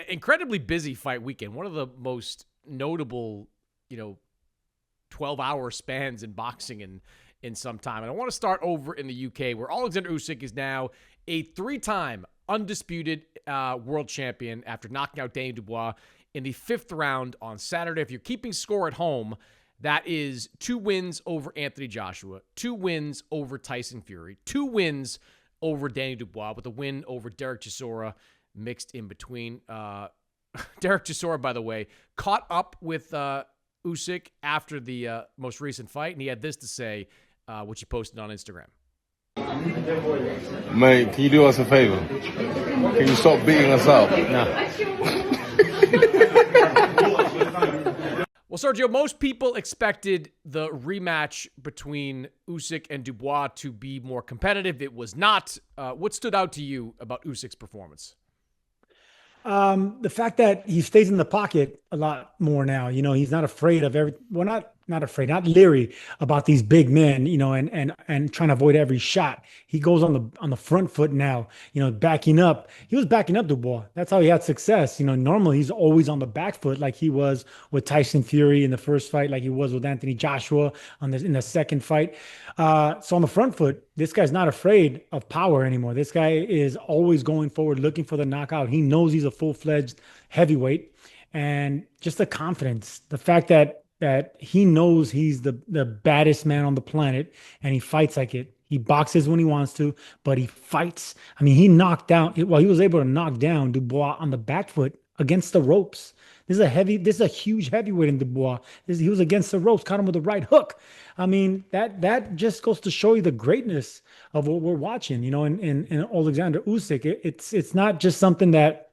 incredibly busy fight weekend. One of the most notable, 12-hour spans in boxing in some time. And I want to start over in the UK, where Oleksandr Usyk is now a 3-time undisputed world champion after knocking out Daniel Dubois in the 5th round on Saturday. If you're keeping score at home, that is 2 wins over Anthony Joshua, 2 wins over Tyson Fury, 2 wins over Daniel Dubois, with a win over Derek Chisora mixed in between. Derek Chisora, by the way, caught up with Usyk after the most recent fight, and he had this to say, which he posted on Instagram. Mate, can you do us a favor? Can you stop beating us up? No. Well, Sergio, most people expected the rematch between Usyk and Dubois to be more competitive. It was not. What stood out to you about Usyk's performance? The fact that he stays in the pocket a lot more now. He's not afraid of not afraid, not leery about these big men, and trying to avoid every shot. He goes on the front foot now, backing up. He was backing up Dubois. That's how he had success. Normally he's always on the back foot, like he was with Tyson Fury in the first fight, like he was with Anthony Joshua in the second fight. So on the front foot, this guy's not afraid of power anymore. This guy is always going forward, looking for the knockout. He knows he's a full-fledged heavyweight, and just the confidence, the fact that he knows he's the baddest man on the planet, and he fights like it. He boxes when he wants to, but he fights. I mean, he was able to knock down Dubois on the back foot against the ropes. This is a huge heavyweight in Dubois. He was against the ropes, caught him with the right hook. I mean, that just goes to show you the greatness of what we're watching, in Oleksandr Usyk. It's not just something that,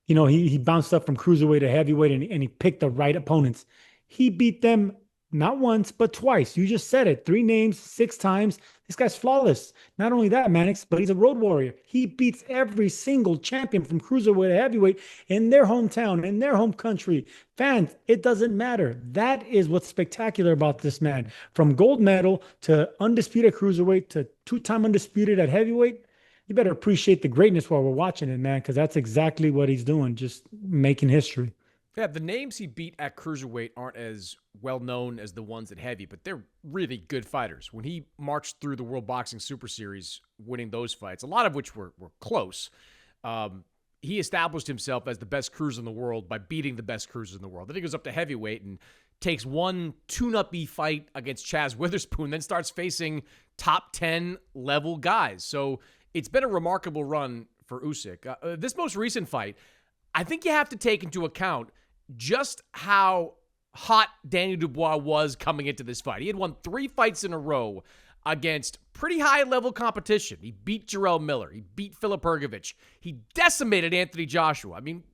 he bounced up from cruiserweight to heavyweight and he picked the right opponents. He beat them not once, but twice. You just said it. 3 names, 6 times. This guy's flawless. Not only that, Mannix, but he's a road warrior. He beats every single champion from cruiserweight to heavyweight in their hometown, in their home country. Fans, it doesn't matter. That is what's spectacular about this man. From gold medal to undisputed cruiserweight to 2-time undisputed at heavyweight. You better appreciate the greatness while we're watching it, man, because that's exactly what he's doing, just making history. Yeah, the names he beat at cruiserweight aren't as well known as the ones at heavy, but they're really good fighters. When he marched through the World Boxing Super Series, winning those fights, a lot of which were close, he established himself as the best cruiser in the world by beating the best cruisers in the world. Then he goes up to heavyweight and takes one tune-up-y fight against Chaz Witherspoon, then starts facing top 10 level guys. So it's been a remarkable run for Usyk. This most recent fight, I think you have to take into account just how hot Daniel Dubois was coming into this fight. He had won 3 fights in a row against pretty high-level competition. He beat Jarrell Miller. He beat Filip Hrgović. He decimated Anthony Joshua. I mean,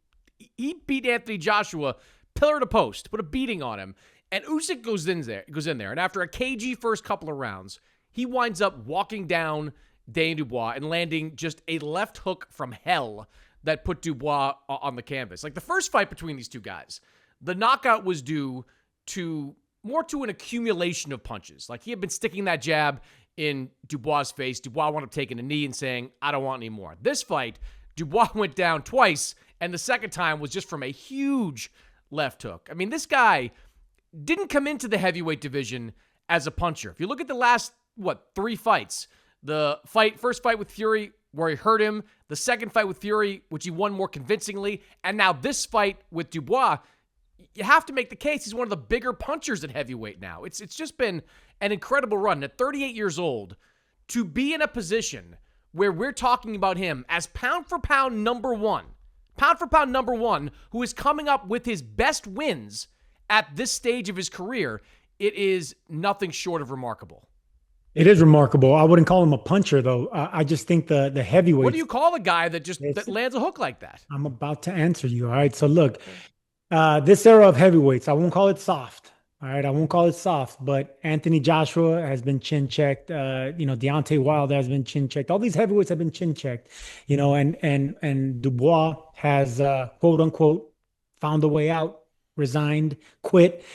he beat Anthony Joshua pillar to post, put a beating on him. And Usyk goes in there, and after a cagey first couple of rounds, he winds up walking down Daniel Dubois and landing just a left hook from hell that put Dubois on the canvas. Like the first fight between these two guys, the knockout was due to an accumulation of punches. Like he had been sticking that jab in Dubois' face. Dubois wound up taking a knee and saying, I don't want any more. This fight, Dubois went down twice, and the second time was just from a huge left hook. I mean, this guy didn't come into the heavyweight division as a puncher. If you look at the last, 3 fights, the first fight with Fury, where he hurt him, the second fight with Fury, which he won more convincingly, and now this fight with Dubois, you have to make the case he's one of the bigger punchers at heavyweight now. It's just been an incredible run. At 38 years old, to be in a position where we're talking about him as pound for pound number one, who is coming up with his best wins at this stage of his career, it is nothing short of remarkable. It is remarkable. I wouldn't call him a puncher, though. I just think the heavyweight. What do you call a guy that lands a hook like that? I'm about to answer you. All right. So look, this era of heavyweights, I won't call it soft. All right. I won't call it soft, but Anthony Joshua has been chin checked. Deontay Wilder has been chin checked. All these heavyweights have been chin checked, and Dubois has, quote unquote, found a way out, resigned, quit.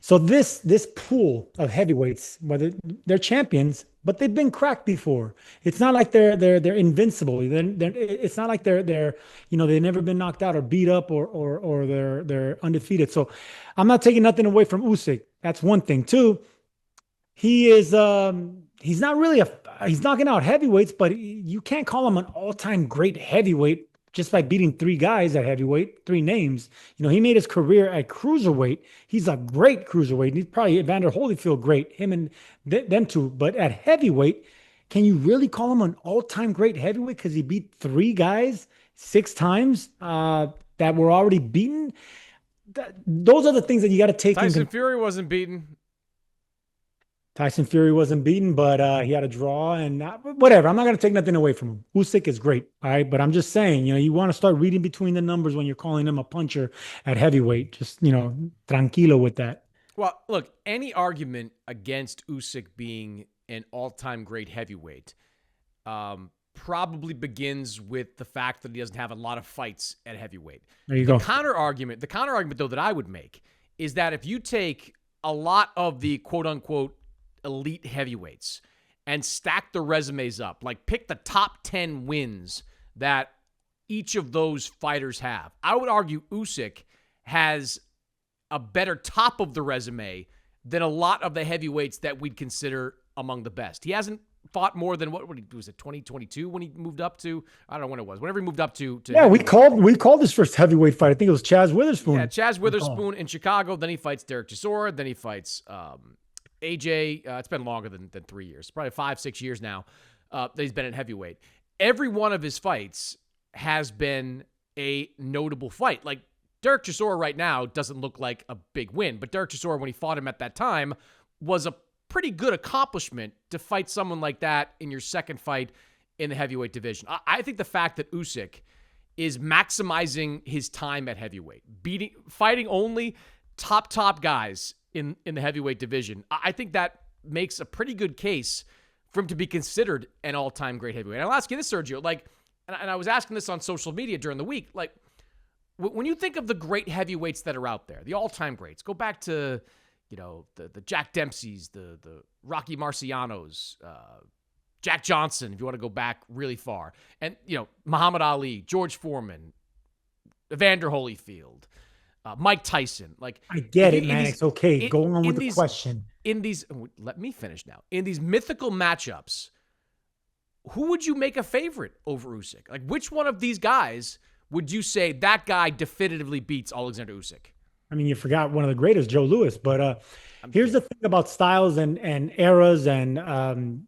So this pool of heavyweights, whether they're champions, but they've been cracked before. It's not like they're invincible. It's not like they're they've never been knocked out or beat up or they're undefeated. So I'm not taking nothing away from Usyk. That's one thing. Two, he's not really he's knocking out heavyweights, but you can't call him an all-time great heavyweight just by beating three guys at heavyweight, three names. He made his career at cruiserweight. He's a great cruiserweight. He's probably Evander Holyfield great, him and them two. But at heavyweight, can you really call him an all-time great heavyweight because he beat three guys 6 times that were already beaten? Those are the things that you got to take Tyson Fury wasn't beaten. Tyson Fury wasn't beaten, but he had a draw and whatever. I'm not going to take nothing away from him. Usyk is great, all right? But I'm just saying, you want to start reading between the numbers when you're calling him a puncher at heavyweight. Just, tranquilo with that. Well, look, any argument against Usyk being an all-time great heavyweight probably begins with the fact that he doesn't have a lot of fights at heavyweight. There you go. The counter argument, though, that I would make is that if you take a lot of the quote-unquote elite heavyweights and stack the resumes up, like pick the top 10 wins that each of those fighters have, I would argue Usyk has a better top of the resume than a lot of the heavyweights that we'd consider among the best. He hasn't fought more than what was it, 2022 when he moved up to, I don't know when it was, whenever he moved up to yeah, we called his first heavyweight fight. I think it was Chaz Witherspoon. Yeah, Chaz Witherspoon in Chicago. Then he fights Derek Chisora. Then he fights AJ. It's been longer than 3 years, probably 5-6 years now that he's been at heavyweight. Every one of his fights has been a notable fight. Like Derek Chisora right now doesn't look like a big win, but Derek Chisora, when he fought him at that time, was a pretty good accomplishment to fight someone like that in your second fight in the heavyweight division. I think the fact that Usyk is maximizing his time at heavyweight, fighting only top guys in the heavyweight division, I think that makes a pretty good case for him to be considered an all-time great heavyweight. And I'll ask you this, Sergio, and I was asking this on social media during the week, when you think of the great heavyweights that are out there, the all-time greats, go back to the Jack Dempseys, the Rocky Marcianos, Jack Johnson, if you want to go back really far. And, Muhammad Ali, George Foreman, Evander Holyfield, Mike Tyson. I get it, man. It's okay. Go on with the question. Let me finish now. In these mythical matchups, who would you make a favorite over Usyk? Which one of these guys would you say that guy definitively beats Oleksandr Usyk? I mean, you forgot one of the greatest, Joe Louis. But here's the thing about styles and eras and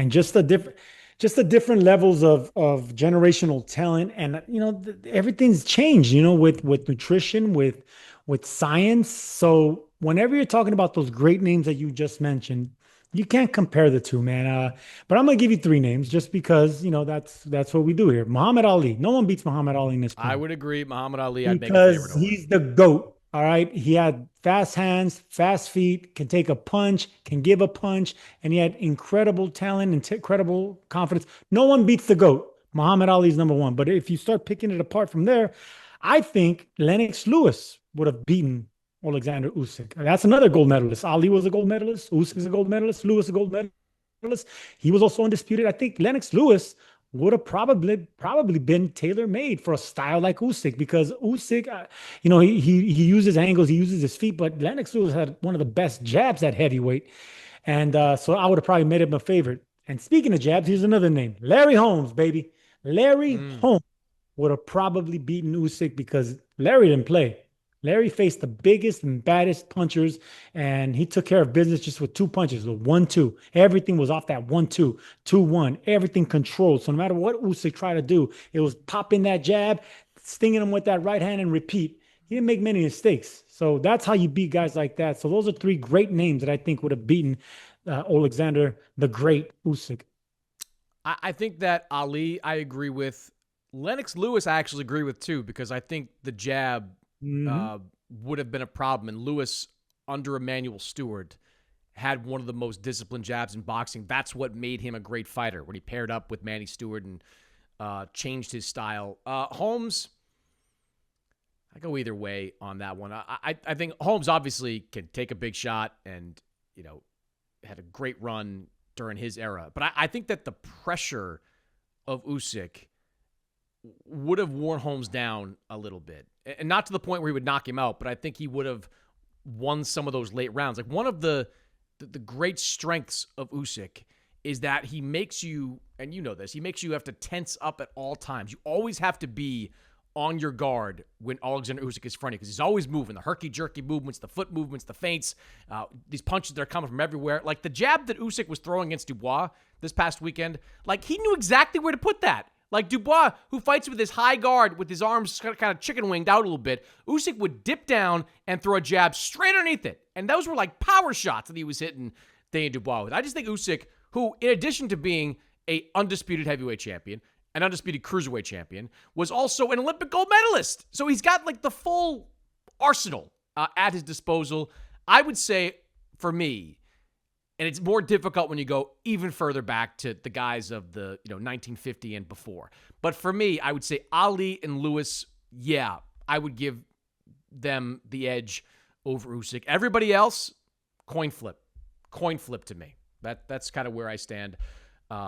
just the different levels of generational talent. And everything's changed. With nutrition, with science. So whenever you're talking about those great names that you just mentioned, you can't compare the two, man. But I'm gonna give you 3 names just because that's what we do here. Muhammad Ali. No one beats Muhammad Ali in this point. I would agree. Muhammad Ali, I'd make a because favorite over. he's the GOAT. All right. He had fast hands, fast feet, can take a punch, can give a punch, and he had incredible talent and incredible confidence. No one beats the GOAT. Muhammad Ali's number 1. But if you start picking it apart from there, I think Lennox Lewis would have beaten Oleksandr Usyk. That's another gold medalist. Ali was a gold medalist. Usyk is a gold medalist. Lewis a gold medalist. He was also undisputed. I think Lennox Lewis would have probably been tailor-made for a style like Usyk because Usyk, he uses angles, he uses his feet, but Lennox Lewis had one of the best jabs at heavyweight. And so I would have probably made him a favorite. And speaking of jabs, here's another name. Larry Holmes, baby. Larry Holmes would have probably beaten Usyk because Larry didn't play. Larry faced the biggest and baddest punchers, and he took care of business just with 2 punches, the 1-2. Everything was off that 1-2, 2-1, everything controlled. So no matter what Usyk tried to do, it was popping that jab, stinging him with that right hand, and repeat. He didn't make many mistakes. So that's how you beat guys like that. So those are 3 great names that I think would have beaten Oleksandr the Great Usyk. I think that Ali, I agree with. Lennox Lewis, I actually agree with too, because I think the jab would have been a problem. And Lewis, under Emmanuel Stewart, had one of the most disciplined jabs in boxing. That's what made him a great fighter when he paired up with Manny Stewart and changed his style. Holmes, I go either way on that one. I think Holmes obviously can take a big shot and, had a great run during his era. But I think that the pressure of Usyk would have worn Holmes down a little bit. And not to the point where he would knock him out, but I think he would have won some of those late rounds. Like, one of the great strengths of Usyk is that he makes you, and you know this, he makes you have to tense up at all times. You always have to be on your guard when Oleksandr Usyk is fronting, because he's always moving. The herky-jerky movements, the foot movements, the feints, these punches that are coming from everywhere. Like the jab that Usyk was throwing against Dubois this past weekend, like he knew exactly where to put that. Like Dubois, who fights with his high guard, with his arms kind of chicken-winged out a little bit, Usyk would dip down and throw a jab straight underneath it. And those were like power shots that he was hitting Daniel Dubois with. I just think Usyk, who, in addition to being a undisputed heavyweight champion, an undisputed cruiserweight champion, was also an Olympic gold medalist. So he's got like the full arsenal at his disposal. I would say, for me, and it's more difficult when you go even further back to the guys of the 1950 and before. But for me, I would say Ali and Lewis, yeah, I would give them the edge over Usyk. Everybody else, coin flip to me. That's kind of where I stand